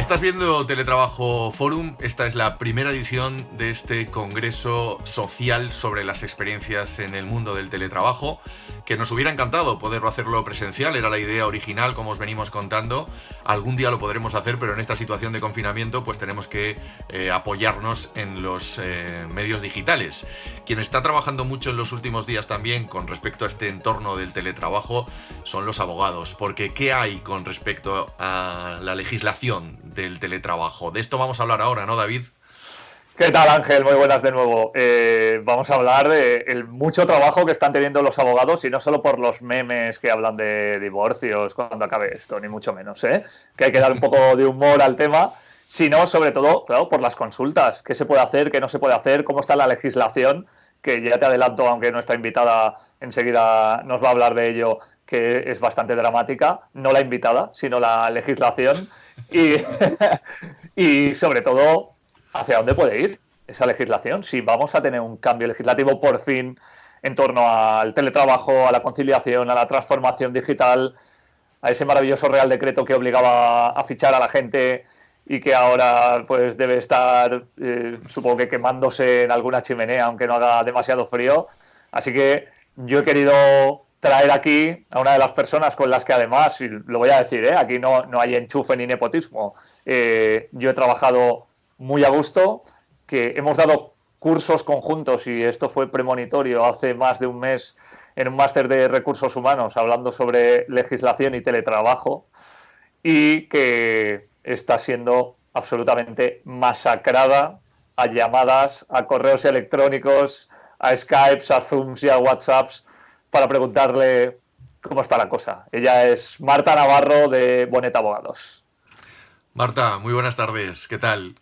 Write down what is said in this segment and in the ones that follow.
Estás viendo Teletrabajo Forum. Esta es la primera edición de este congreso social sobre las experiencias en el mundo del teletrabajo, que nos hubiera encantado poderlo hacerlo presencial. Era la idea original, como os venimos contando. Algún día lo podremos hacer, pero en esta situación de confinamiento pues tenemos que apoyarnos en los medios digitales. Quien está trabajando mucho en los últimos días también con respecto a este entorno del teletrabajo son los abogados, porque ¿qué hay con respecto a la legislación del teletrabajo? De esto vamos a hablar ahora, ¿no, David? ¿Qué tal, Ángel? Muy buenas de nuevo. Vamos a hablar del mucho trabajo que están teniendo los abogados, y no solo por los memes que hablan de divorcios cuando acabe esto, ni mucho menos, que hay que dar un poco de humor al tema, sino sobre todo, claro, por las consultas. ¿Qué se puede hacer, qué no se puede hacer, cómo está la legislación? Que ya te adelanto, aunque nuestra invitada enseguida nos va a hablar de ello, que es bastante dramática, no la invitada, sino la legislación. Y, y sobre todo, ¿hacia dónde puede ir esa legislación? Si vamos a tener un cambio legislativo por fin en torno al teletrabajo, a la conciliación, a la transformación digital, a ese maravilloso Real Decreto que obligaba a fichar a la gente y que ahora pues debe estar, supongo que quemándose en alguna chimenea, aunque no haga demasiado frío. Así que yo he querido traer aquí a una de las personas con las que además, y lo voy a decir, aquí no hay enchufe ni nepotismo, yo he trabajado muy a gusto, que hemos dado cursos conjuntos, y esto fue premonitorio hace más de un mes en un máster de recursos humanos hablando sobre legislación y teletrabajo, y que está siendo absolutamente masacrada a llamadas, a correos electrónicos, a Skypes, a Zooms y a WhatsApps para preguntarle cómo está la cosa. Ella es Marta Navarro de Bonet Abogados. Marta, muy buenas tardes. ¿Qué tal?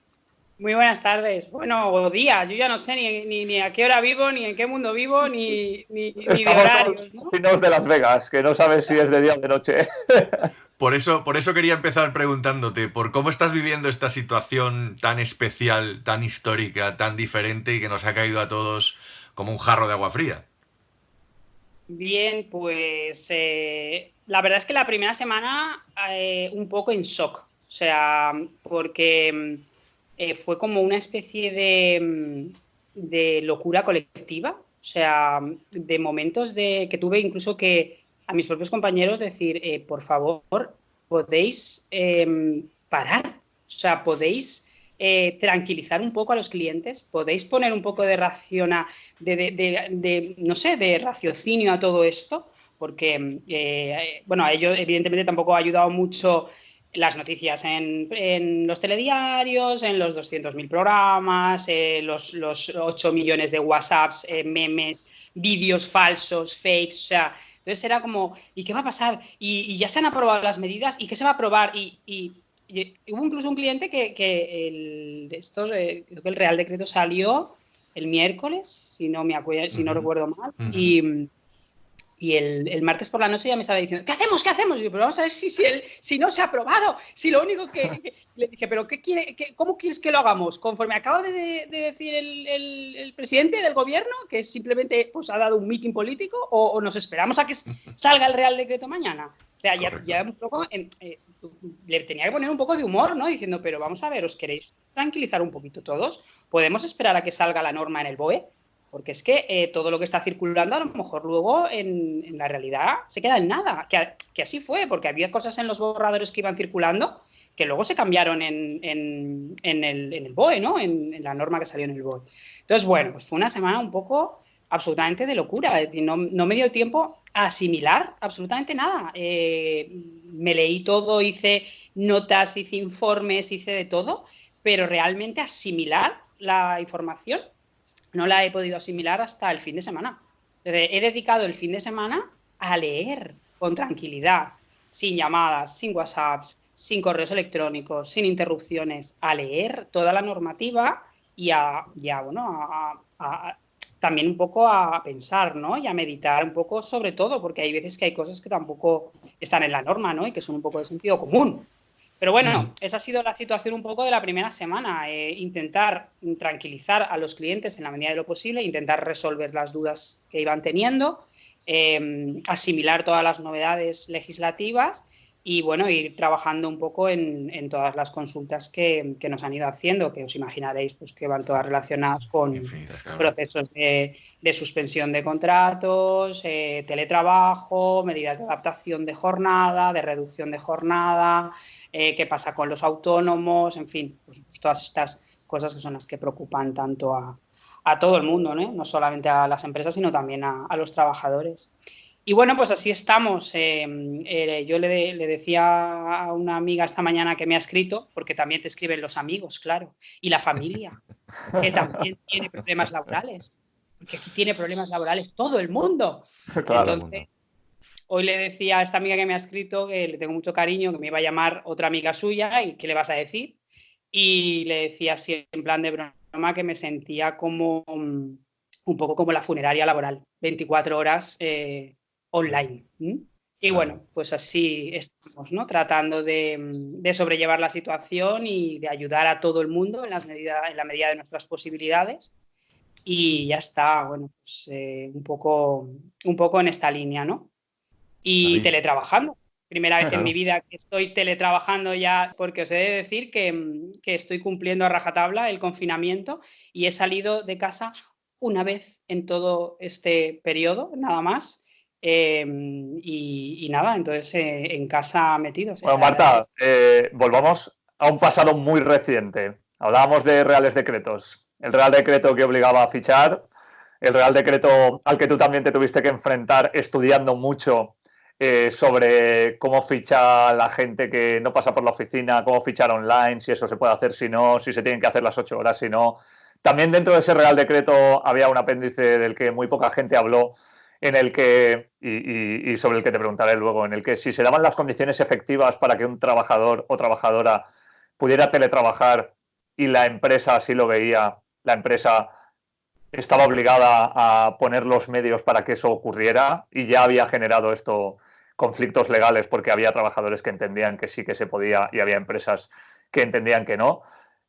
Muy buenas tardes. Bueno, o días. Yo ya no sé ni a qué hora vivo, ni en qué mundo vivo, ni de horarios, ¿no? Estamos de Las Vegas, que no sabes si es de día o de noche. Por eso quería empezar preguntándote por cómo estás viviendo esta situación tan especial, tan histórica, tan diferente y que nos ha caído a todos como un jarro de agua fría. Bien, pues la verdad es que la primera semana un poco en shock. O sea, porque fue como una especie de locura colectiva. O sea, de momentos que tuve incluso que a mis propios compañeros decir, por favor, podéis parar. O sea, podéis tranquilizar un poco a los clientes, podéis poner un poco de no sé, de raciocinio a todo esto, porque, bueno, a ellos evidentemente tampoco ha ayudado mucho las noticias en los telediarios, en los 200.000 programas, los 8 millones de WhatsApps, memes, vídeos falsos, fakes, o sea, entonces era como, ¿y qué va a pasar? Y ya se han aprobado las medidas, ¿y qué se va a aprobar? Y hubo incluso un cliente que creo que el Real Decreto salió el miércoles, si no recuerdo mal, y el martes por la noche ya me estaba diciendo, ¿qué hacemos? ¿Qué hacemos? Y yo, pero vamos a ver si no se ha aprobado, si lo único que le dije, pero ¿cómo quieres que lo hagamos? Conforme acaba de decir el presidente del gobierno, que simplemente pues, ha dado un mitin político, o nos esperamos a que salga el Real Decreto mañana. O sea, ya un poco le tenía que poner un poco de humor, ¿no? Diciendo, pero vamos a ver, ¿os queréis tranquilizar un poquito todos? ¿Podemos esperar a que salga la norma en el BOE? Porque es que todo lo que está circulando a lo mejor luego en la realidad se queda en nada. Que así fue, porque había cosas en los borradores que iban circulando que luego se cambiaron en el BOE, ¿no? En la norma que salió en el BOE. Entonces, bueno, pues fue una semana un poco absolutamente de locura. Es decir, no me dio tiempo a asimilar absolutamente nada. Me leí todo, hice notas, hice informes, hice de todo, pero realmente asimilar la información no la he podido asimilar hasta el fin de semana. He dedicado el fin de semana a leer con tranquilidad, sin llamadas, sin WhatsApps, sin correos electrónicos, sin interrupciones, a leer toda la normativa y también un poco a pensar, ¿no? Y a meditar un poco sobre todo, porque hay veces que hay cosas que tampoco están en la norma, ¿no? Y que son un poco de sentido común. Pero bueno, esa ha sido la situación un poco de la primera semana. Intentar tranquilizar a los clientes en la medida de lo posible, intentar resolver las dudas que iban teniendo, asimilar todas las novedades legislativas y bueno, ir trabajando un poco en todas las consultas que nos han ido haciendo, que os imaginaréis pues, que van todas relacionadas con Infinitas, claro. procesos de suspensión de contratos, teletrabajo, medidas de adaptación de jornada, de reducción de jornada, qué pasa con los autónomos, en fin, pues, todas estas cosas que son las que preocupan tanto a todo el mundo, ¿no? No solamente a las empresas, sino también a los trabajadores. Y bueno, pues así estamos. Yo le decía a una amiga esta mañana que me ha escrito, porque también te escriben los amigos, claro, y la familia, que también tiene problemas laborales, porque aquí tiene problemas laborales todo el mundo. Claro. Entonces, hoy le decía a esta amiga que me ha escrito que le tengo mucho cariño, que me iba a llamar otra amiga suya y qué le vas a decir. Y le decía así en plan de broma que me sentía como un poco como la funeraria laboral, 24 horas online. Y Claro. bueno, pues así estamos, ¿no? Tratando de sobrellevar la situación y de ayudar a todo el mundo en la medida de nuestras posibilidades. Y ya está, bueno, pues un poco en esta línea, ¿no? Y David. teletrabajando. Primera vez en Claro. mi vida que estoy teletrabajando ya, porque os he de decir que estoy cumpliendo a rajatabla el confinamiento y he salido de casa una vez en todo este periodo, nada más. Y nada, entonces en casa metidos. Bueno, Marta, volvamos a un pasado muy reciente. Hablábamos de reales decretos. El real decreto que obligaba a fichar, el real decreto al que tú también te tuviste que enfrentar estudiando mucho sobre cómo ficha la gente que no pasa por la oficina, cómo fichar online, si eso se puede hacer, si no, si se tienen que hacer las 8 horas, si no. También dentro de ese real decreto había un apéndice del que muy poca gente habló, en el que, y sobre el que te preguntaré luego, en el que si se daban las condiciones efectivas para que un trabajador o trabajadora pudiera teletrabajar y la empresa así lo veía, la empresa estaba obligada a poner los medios para que eso ocurriera y ya había generado esto conflictos legales porque había trabajadores que entendían que sí que se podía y había empresas que entendían que no.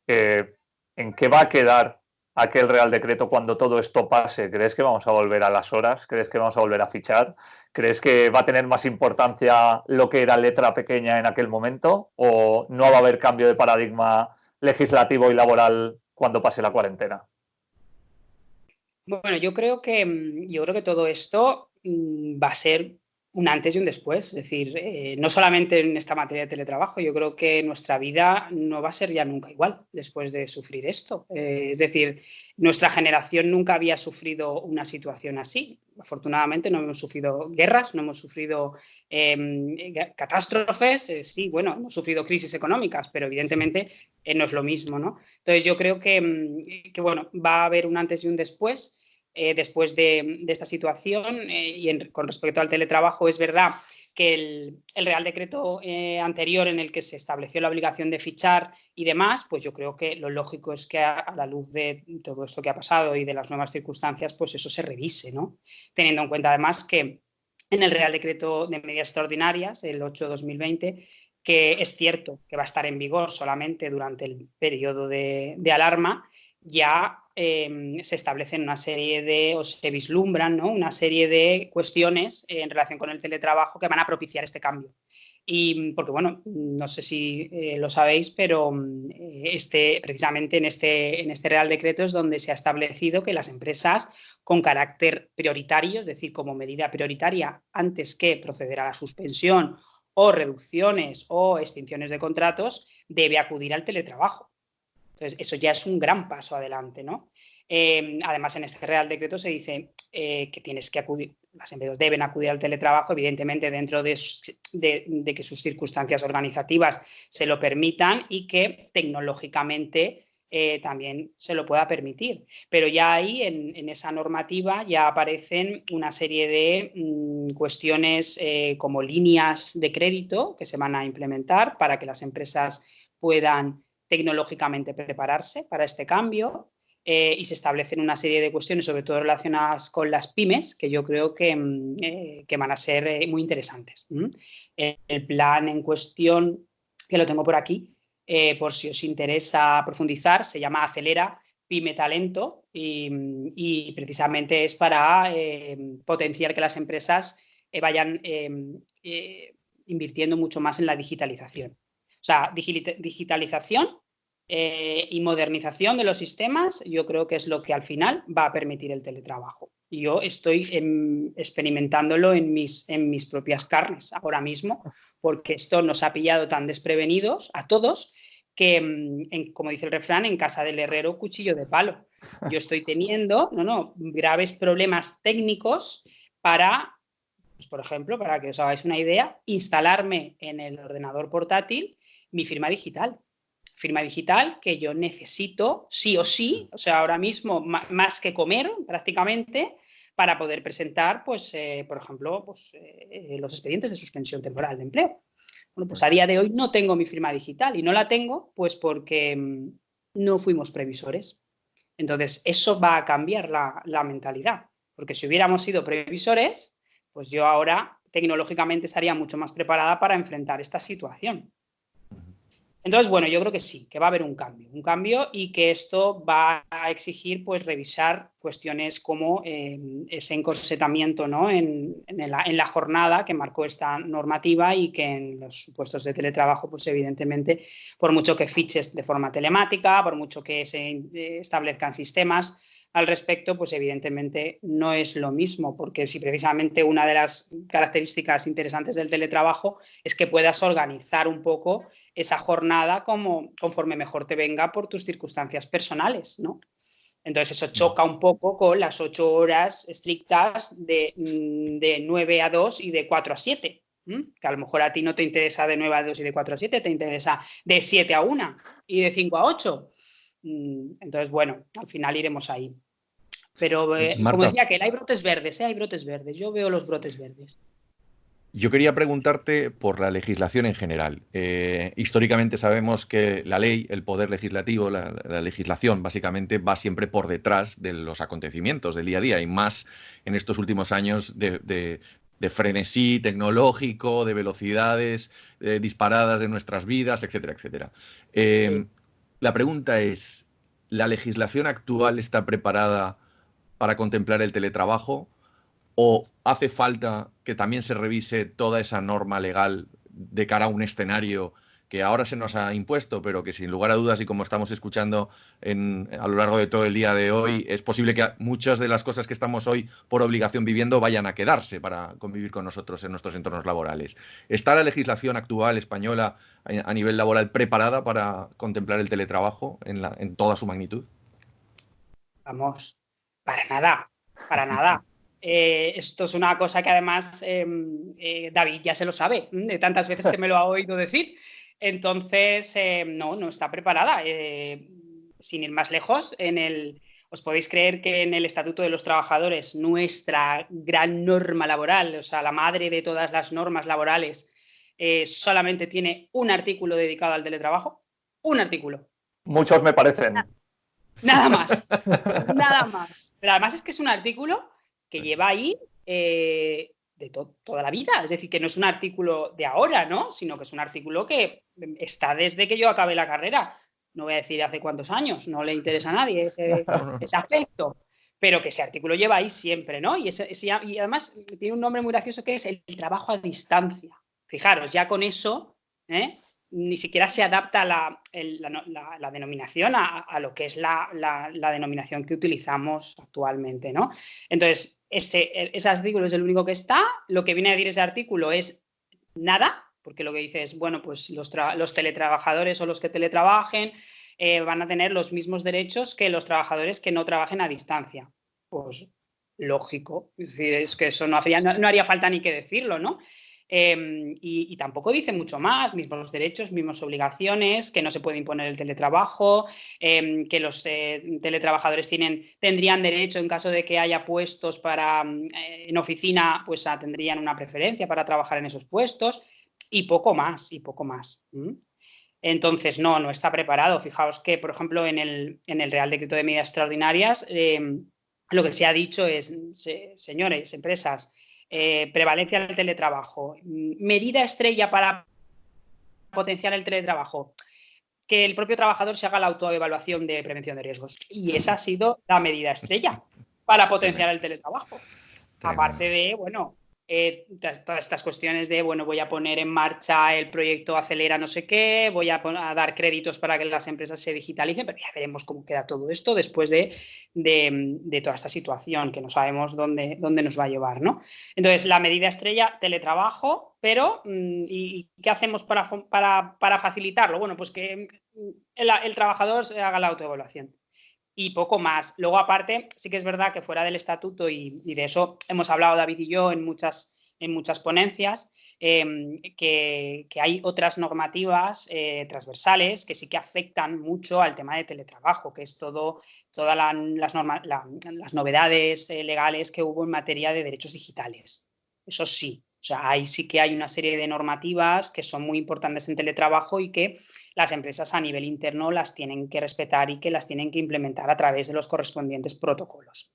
¿En qué va a quedar aquel Real Decreto cuando todo esto pase? ¿Crees que vamos a volver a las horas? ¿Crees que vamos a volver a fichar? ¿Crees que va a tener más importancia lo que era letra pequeña en aquel momento? ¿O no va a haber cambio de paradigma legislativo y laboral cuando pase la cuarentena? Bueno, yo creo que todo esto va a ser un antes y un después. Es decir, no solamente en esta materia de teletrabajo, yo creo que nuestra vida no va a ser ya nunca igual después de sufrir esto. Es decir, nuestra generación nunca había sufrido una situación así. Afortunadamente no hemos sufrido guerras, no hemos sufrido catástrofes. Sí, bueno, hemos sufrido crisis económicas, pero evidentemente no es lo mismo, ¿no? Entonces yo creo que bueno, va a haber un antes y un después. Después de esta situación con respecto al teletrabajo, es verdad que el Real Decreto anterior en el que se estableció la obligación de fichar y demás, pues yo creo que lo lógico es que a la luz de todo esto que ha pasado y de las nuevas circunstancias, pues eso se revise, ¿no? Teniendo en cuenta además que en el Real Decreto de Medidas Extraordinarias, el 8/2020, que es cierto que va a estar en vigor solamente durante el periodo de alarma, ya se establecen una serie o se vislumbran, ¿no? Una serie de cuestiones en relación con el teletrabajo que van a propiciar este cambio. Y porque, bueno, no sé si lo sabéis, pero precisamente en este Real Decreto es donde se ha establecido que las empresas con carácter prioritario, es decir, como medida prioritaria antes que proceder a la suspensión o reducciones o extinciones de contratos, debe acudir al teletrabajo. Entonces, eso ya es un gran paso adelante, ¿no? Además, en este Real Decreto se dice que tienes que acudir, las empresas deben acudir al teletrabajo, evidentemente dentro de que sus circunstancias organizativas se lo permitan y que tecnológicamente también se lo pueda permitir. Pero ya ahí, en esa normativa, ya aparecen una serie de cuestiones como líneas de crédito que se van a implementar para que las empresas puedan tecnológicamente prepararse para este cambio y se establecen una serie de cuestiones, sobre todo relacionadas con las pymes, que yo creo que van a ser muy interesantes. El plan en cuestión, que lo tengo por aquí, por si os interesa profundizar, se llama Acelera Pyme Talento y precisamente es para potenciar que las empresas vayan invirtiendo mucho más en la digitalización. O sea, digitalización y modernización de los sistemas, yo creo que es lo que al final va a permitir el teletrabajo. Y yo estoy experimentándolo en mis propias carnes ahora mismo, porque esto nos ha pillado tan desprevenidos a todos que, como dice el refrán, en casa del herrero, cuchillo de palo. Yo estoy teniendo graves problemas técnicos para, pues, por ejemplo, para que os hagáis una idea, instalarme en el ordenador portátil mi firma digital. Firma digital que yo necesito sí o sí, o sea, ahora mismo más que comer prácticamente, para poder presentar, pues, por ejemplo, pues, los expedientes de suspensión temporal de empleo. Bueno, pues a día de hoy no tengo mi firma digital y no la tengo pues porque no fuimos previsores. Entonces, eso va a cambiar la mentalidad, porque si hubiéramos sido previsores, pues yo ahora tecnológicamente estaría mucho más preparada para enfrentar esta situación. Entonces, bueno, yo creo que sí, que va a haber un cambio y que esto va a exigir pues revisar cuestiones como ese encorsetamiento, ¿no? en la jornada que marcó esta normativa y que en los supuestos de teletrabajo, pues evidentemente, por mucho que fiches de forma telemática, por mucho que se establezcan sistemas al respecto, pues evidentemente no es lo mismo, porque si precisamente una de las características interesantes del teletrabajo es que puedas organizar un poco esa jornada conforme mejor te venga por tus circunstancias personales, ¿no? Entonces eso choca un poco con las 8 horas estrictas de 9 a 2 y de 4 a 7, que a lo mejor a ti no te interesa de 9 a 2 y de 4 a 7, te interesa de 7 a 1 y de 5 a 8. Entonces, bueno, al final iremos ahí. Pero Marta, como decía aquel, hay brotes verdes, hay brotes verdes. Yo veo los brotes verdes. yo quería preguntarte por la legislación en general. Históricamente sabemos que la ley, el poder legislativo, la legislación básicamente va siempre por detrás de los acontecimientos del día a día y más en estos últimos años de frenesí tecnológico, de velocidades disparadas de nuestras vidas, etcétera, etcétera. Sí. La pregunta es, ¿la legislación actual está preparada para contemplar el teletrabajo? ¿O hace falta que también se revise toda esa norma legal de cara a un escenario que ahora se nos ha impuesto, pero que sin lugar a dudas, y como estamos escuchando a lo largo de todo el día de hoy, es posible que muchas de las cosas que estamos hoy por obligación viviendo vayan a quedarse para convivir con nosotros en nuestros entornos laborales? ¿Está la legislación actual española a nivel laboral preparada para contemplar el teletrabajo en toda su magnitud? Vamos, para nada, para nada. Esto es una cosa que además David ya se lo sabe, de tantas veces que me lo ha oído decir. Entonces, no está preparada. Sin ir más lejos, os podéis creer que en el Estatuto de los Trabajadores, nuestra gran norma laboral, o sea, la madre de todas las normas laborales, solamente tiene un artículo dedicado al teletrabajo. Un artículo. Muchos me parecen. Nada más, nada más. Pero además es que es un artículo que lleva ahí de toda la vida. Es decir, que no es un artículo de ahora, ¿no? Sino que es un artículo que está desde que yo acabé la carrera. No voy a decir hace cuántos años, no le interesa a nadie ese aspecto. Pero que ese artículo lleva ahí siempre, ¿no? Y además tiene un nombre muy gracioso que es el trabajo a distancia. Fijaros, ya con eso, ni siquiera se adapta la denominación a lo que es la denominación que utilizamos actualmente, ¿no? Entonces, ese artículo es el único que está. Lo que viene a decir ese artículo es nada, porque lo que dice es, bueno, pues los teletrabajadores o los que teletrabajen van a tener los mismos derechos que los trabajadores que no trabajen a distancia. Pues lógico, es decir, es que eso no haría falta ni que decirlo, ¿no? Y tampoco dice mucho más, mismos derechos, mismas obligaciones, que no se puede imponer el teletrabajo, que los teletrabajadores tendrían derecho en caso de que haya puestos en oficina, pues tendrían una preferencia para trabajar en esos puestos y poco más, Entonces, no está preparado. Fijaos que, por ejemplo, en el Real Decreto de Medidas Extraordinarias, lo que se ha dicho es, señores, empresas, prevalencia del teletrabajo, medida estrella para potenciar el teletrabajo, que el propio trabajador se haga la autoevaluación de prevención de riesgos. Y esa ha sido la medida estrella para potenciar el teletrabajo. Aparte de, bueno, todas estas cuestiones de, bueno, voy a poner en marcha el proyecto Acelera no sé qué, voy a dar créditos para que las empresas se digitalicen, pero ya veremos cómo queda todo esto después de toda esta situación que no sabemos dónde nos va a llevar, ¿no? Entonces, la medida estrella, teletrabajo, pero ¿y qué hacemos para facilitarlo? Bueno, pues que el trabajador haga la autoevaluación. Y poco más. Luego, aparte, sí que es verdad que fuera del estatuto, y de eso hemos hablado David y yo en muchas ponencias, que hay otras normativas transversales que sí que afectan mucho al tema de teletrabajo, que es todas las novedades legales que hubo en materia de derechos digitales. Eso sí. O sea, ahí sí que hay una serie de normativas que son muy importantes en teletrabajo y que las empresas a nivel interno las tienen que respetar y que las tienen que implementar a través de los correspondientes protocolos.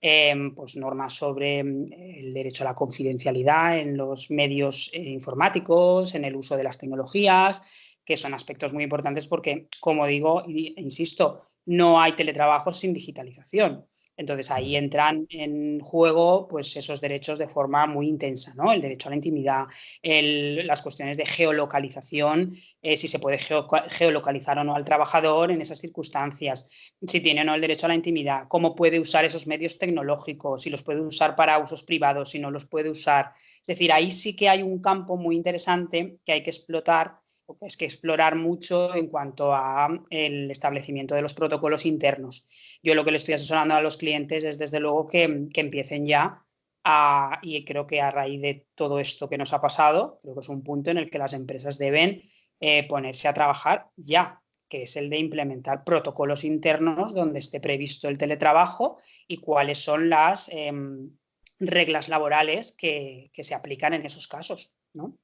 Pues normas sobre el derecho a la confidencialidad en los medios informáticos, en el uso de las tecnologías, que son aspectos muy importantes porque, como digo, insisto, no hay teletrabajo sin digitalización. Entonces ahí entran en juego pues esos derechos de forma muy intensa, ¿no? El derecho a la intimidad, las cuestiones de geolocalización, si se puede geolocalizar o no al trabajador en esas circunstancias, si tiene o no el derecho a la intimidad, cómo puede usar esos medios tecnológicos, si los puede usar para usos privados, si no los puede usar. Es decir, ahí sí que hay un campo muy interesante que hay que explotar, o que es que explorar mucho en cuanto a el establecimiento de los protocolos internos. Yo lo que le estoy asesorando a los clientes es desde luego que empiecen ya y creo que a raíz de todo esto que nos ha pasado, creo que es un punto en el que las empresas deben ponerse a trabajar ya, que es el de implementar protocolos internos donde esté previsto el teletrabajo y cuáles son las reglas laborales que se aplican en esos casos, ¿no?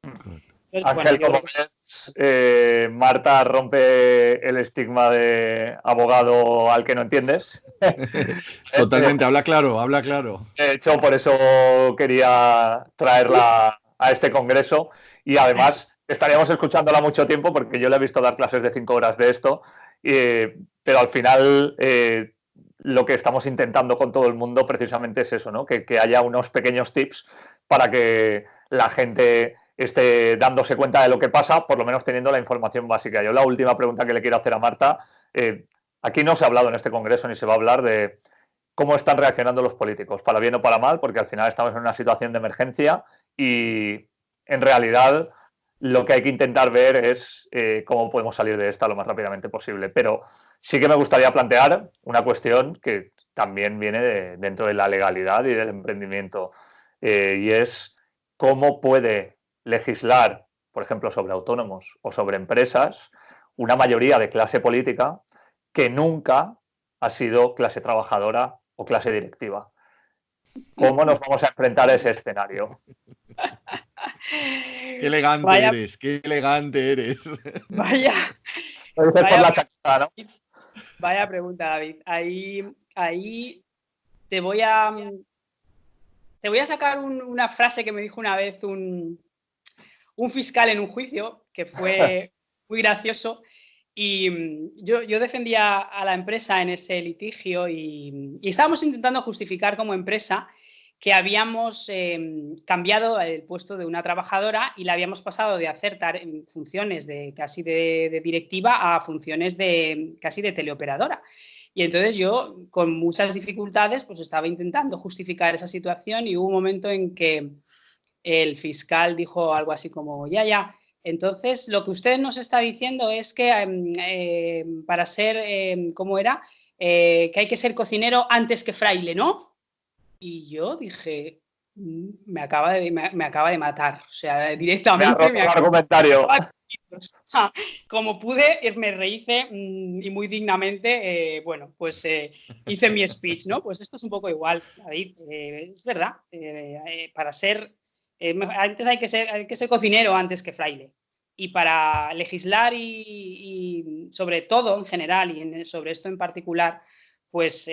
Entonces, Ángel, bueno, como ves, Marta rompe el estigma de abogado al que no entiendes. Totalmente, habla claro, habla claro. De hecho, por eso quería traerla a este congreso y además estaríamos escuchándola mucho tiempo porque yo le he visto dar clases de 5 horas de esto, pero al final lo que estamos intentando con todo el mundo precisamente es eso, ¿no? Que haya unos pequeños tips para que la gente esté dándose cuenta de lo que pasa, por lo menos teniendo la información básica. Yo la última pregunta que le quiero hacer a Marta, aquí no se ha hablado en este congreso ni se va a hablar de cómo están reaccionando los políticos, para bien o para mal, porque al final estamos en una situación de emergencia y en realidad lo que hay que intentar ver es cómo podemos salir de esta lo más rápidamente posible. Pero sí que me gustaría plantear una cuestión que también viene dentro de la legalidad y del emprendimiento, y es cómo puede legislar, por ejemplo, sobre autónomos o sobre empresas, una mayoría de clase política que nunca ha sido clase trabajadora o clase directiva. ¿Cómo nos vamos a enfrentar a ese escenario? Qué elegante eres, qué elegante eres. Vaya. Lo dices por la chaqueta, ¿no? Vaya pregunta, David. Ahí te voy a sacar una frase que me dijo una vez un fiscal en un juicio, que fue muy gracioso. Y yo defendía a la empresa en ese litigio y estábamos intentando justificar como empresa que habíamos cambiado el puesto de una trabajadora y la habíamos pasado de hacer funciones casi de directiva a funciones casi de teleoperadora. Y entonces yo, con muchas dificultades, pues estaba intentando justificar esa situación y hubo un momento en que el fiscal dijo algo así como, ya, entonces lo que usted nos está diciendo es que para ser, ¿cómo era? Que hay que ser cocinero antes que fraile, ¿no? Y yo dije, me acaba de matar, o sea, directamente me ha roto el argumentario. Como pude, me rehice y muy dignamente, bueno, pues hice mi speech, ¿no? Pues esto es un poco igual, David, es verdad, para ser, antes hay que ser cocinero antes que fraile. Y para legislar y sobre todo en general y sobre esto en particular, pues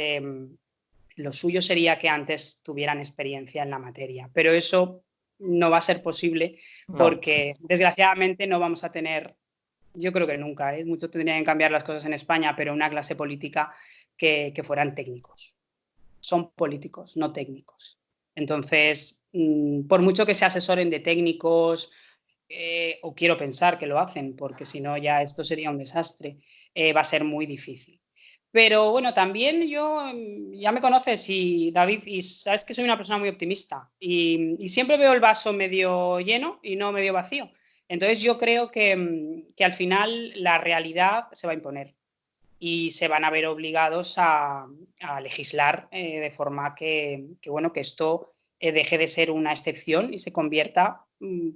lo suyo sería que antes tuvieran experiencia en la materia, pero eso no va a ser posible porque desgraciadamente no vamos a tener, yo creo que nunca, mucho tendrían que cambiar las cosas en España, pero una clase política que fueran técnicos. Son políticos, no técnicos. Entonces, por mucho que se asesoren de técnicos, o quiero pensar que lo hacen, porque si no ya esto sería un desastre, va a ser muy difícil. Pero bueno, también ya me conoces, David, y sabes que soy una persona muy optimista y siempre veo el vaso medio lleno y no medio vacío. Entonces yo creo que al final la realidad se va a imponer y se van a ver obligados a legislar de forma que esto deje de ser una excepción y se convierta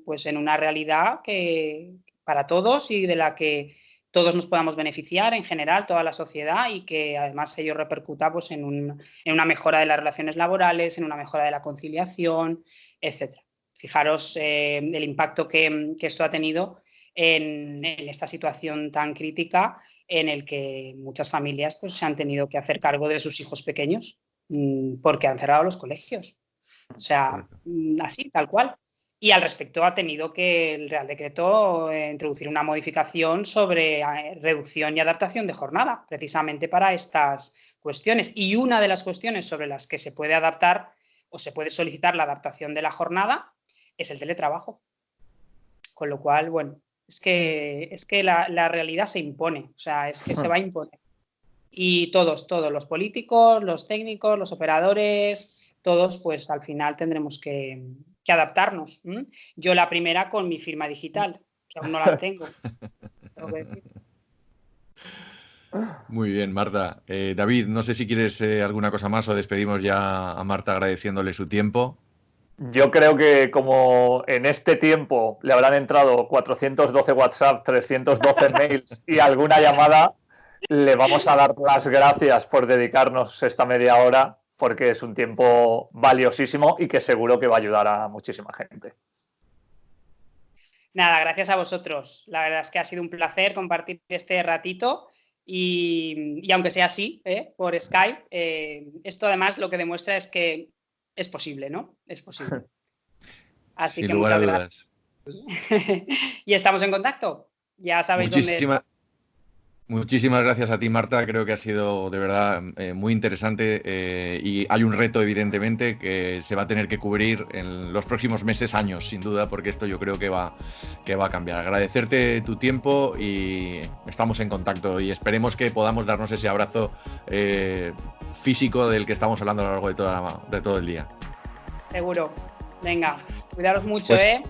pues en una realidad que para todos y de la que todos nos podamos beneficiar en general, toda la sociedad, y que además ello repercuta pues, en una mejora de las relaciones laborales, en una mejora de la conciliación, etc. Fijaros el impacto que esto ha tenido en esta situación tan crítica en el que muchas familias pues, se han tenido que hacer cargo de sus hijos pequeños porque han cerrado los colegios. O sea, así, tal cual. Y al respecto ha tenido que el Real Decreto introducir una modificación sobre reducción y adaptación de jornada, precisamente para estas cuestiones. Y una de las cuestiones sobre las que se puede adaptar o se puede solicitar la adaptación de la jornada es el teletrabajo. Con lo cual, bueno, es que la realidad se impone, o sea, es que se va a imponer. Y todos, los políticos, los técnicos, los operadores, todos, pues al final tendremos que adaptarnos. Yo la primera con mi firma digital, que aún no la tengo. Muy bien, Marta. David, no sé si quieres alguna cosa más o despedimos ya a Marta agradeciéndole su tiempo. Yo creo que como en este tiempo le habrán entrado 412 WhatsApp, 312 mails y alguna llamada, le vamos a dar las gracias por dedicarnos esta media hora, porque es un tiempo valiosísimo y que seguro que va a ayudar a muchísima gente. Nada, gracias a vosotros. La verdad es que ha sido un placer compartir este ratito y aunque sea así, por Skype, esto además lo que demuestra es que es posible, ¿no? Es posible. Así Sin que lugar a muchas dudas. gracias. Y estamos en contacto. Ya sabéis dónde está. Muchísimas gracias a ti, Marta. Creo que ha sido de verdad muy interesante y hay un reto, evidentemente, que se va a tener que cubrir en los próximos meses, años, sin duda, porque esto yo creo que va a cambiar. Agradecerte tu tiempo y estamos en contacto y esperemos que podamos darnos ese abrazo físico del que estamos hablando a lo largo de todo el día. Seguro. Venga, cuidaros mucho, Pues,